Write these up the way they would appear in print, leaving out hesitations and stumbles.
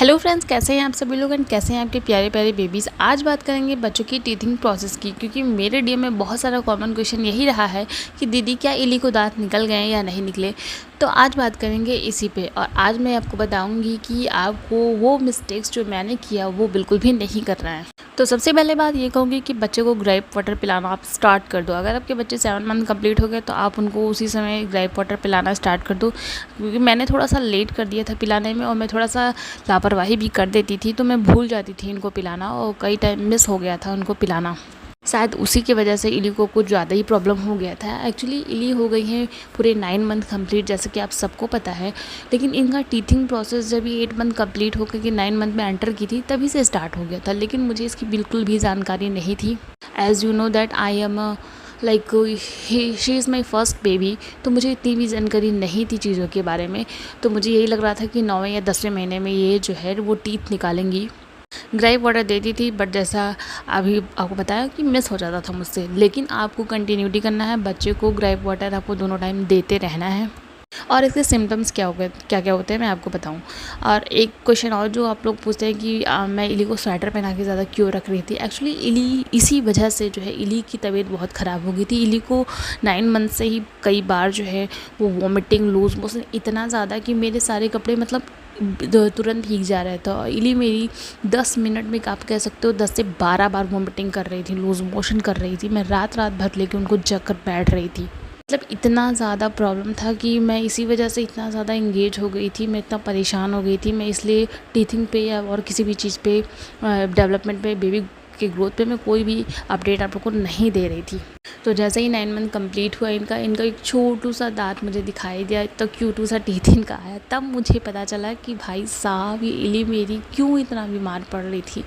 Hello friends, कैसे हैं आप सभी लोग एंड कैसे हैं आपके प्यारे प्यारे बेबीज़। आज बात करेंगे बच्चों की टीथिंग प्रोसेस की, क्योंकि मेरे डीएम में बहुत सारा कॉमन क्वेश्चन यही रहा है कि दीदी क्या इली को दांत निकल गए या नहीं निकले। तो आज बात करेंगे इसी पे और आज मैं आपको बताऊंगी कि आपको वो मिस्टेक्स जो मैंने किया वो बिल्कुल भी नहीं करना है। तो सबसे पहले बात ये कहूँगी कि बच्चे को ग्रेप वाटर पिलाना आप स्टार्ट कर दो। अगर आपके बच्चे 7 मंथ कंप्लीट हो गए तो आप उनको उसी समय ग्रेप वाटर पिलाना स्टार्ट कर दो, क्योंकि मैंने थोड़ा सा लेट कर दिया था पिलाने में और मैं थोड़ा सा लापरवाही भी कर देती थी, तो मैं भूल जाती थी इनको पिलाना और कई टाइम मिस हो गया था उनको पिलाना। शायद उसी की वजह से इली को कुछ ज़्यादा ही प्रॉब्लम हो गया था। एक्चुअली इली हो गई है पूरे 9 मंथ कंप्लीट, जैसे कि आप सबको पता है, लेकिन इनका टीथिंग प्रोसेस जब ये 8 मंथ कंप्लीट होकर के 9 मंथ में एंटर की थी तभी से स्टार्ट हो गया था, लेकिन मुझे इसकी बिल्कुल भी जानकारी नहीं थी। As you know that I am like she is my first baby, तो मुझे इतनी भी जानकारी नहीं थी चीज़ों के बारे में। तो मुझे यही लग रहा था कि 9वें या 10वें महीने में ये जो है वो टीथ निकालेंगी। ग्रेप वाटर देती थी, बट जैसा अभी आपको बताया कि मिस हो जाता था मुझसे, लेकिन आपको कंटिन्यूटी करना है। बच्चे को ग्रेप वाटर आपको दोनों टाइम देते रहना है। और इसके सिम्टम्स क्या क्या होते हैं मैं आपको बताऊं। और एक क्वेश्चन और जो आप लोग पूछते हैं कि मैं इली को स्वेटर पहना के ज़्यादा क्यों रख रही थी। एक्चुअली इली इसी वजह से जो है इली की तबीयत बहुत ख़राब हो गई थी। इली को 9 मंथ से ही कई बार जो है वो वॉमिटिंग, लूज मोशन इतना ज़्यादा कि मेरे सारे कपड़े मतलब तुरंत भीग जा रहे थे। और इली मेरी 10 मिनट में आप कह सकते हो 10 से 12 बार वॉमिटिंग कर रही थी, लूज मोशन कर रही थी। मैं रात भर लेके उनको जग कर बैठ रही थी। मतलब इतना ज़्यादा प्रॉब्लम था कि मैं इसी वजह से इतना ज़्यादा इंगेज हो गई थी, मैं इतना परेशान हो गई थी। मैं इसलिए टीथिंग पे या और किसी भी चीज़ पे, डेवलपमेंट पे, बेबी के ग्रोथ पे मैं कोई भी अपडेट आप लोग को नहीं दे रही थी। तो जैसे ही 9 मंथ कंप्लीट हुआ इनका एक छोटू सा दांत मुझे दिखाई दिया, तो क्यूटू सा टीथ इनका आया, तब मुझे पता चला कि भाई साहब ये इली मेरी क्यों इतना बीमार पड़ रही थी।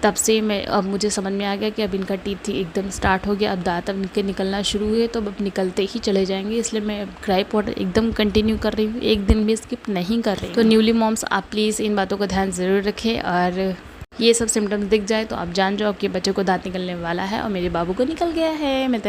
तब से अब मुझे समझ में आ गया कि अब इनका टीथ एकदम स्टार्ट हो गया। अब दांत अब इनके निकलना शुरू हुए तो अब निकलते ही चले जाएंगे, इसलिए मैं ग्रेप वाटर एकदम कंटिन्यू कर रही हूँ, एक दिन भी स्किप नहीं कर रही। तो न्यूली मॉम्स आप प्लीज़ इन बातों का ध्यान ज़रूर रखें, और ये सब सिम्टम्स दिख जाए तो आप जान जाओ आपके बच्चे को दांत निकलने वाला है। और मेरे बाबू को निकल गया है। मैं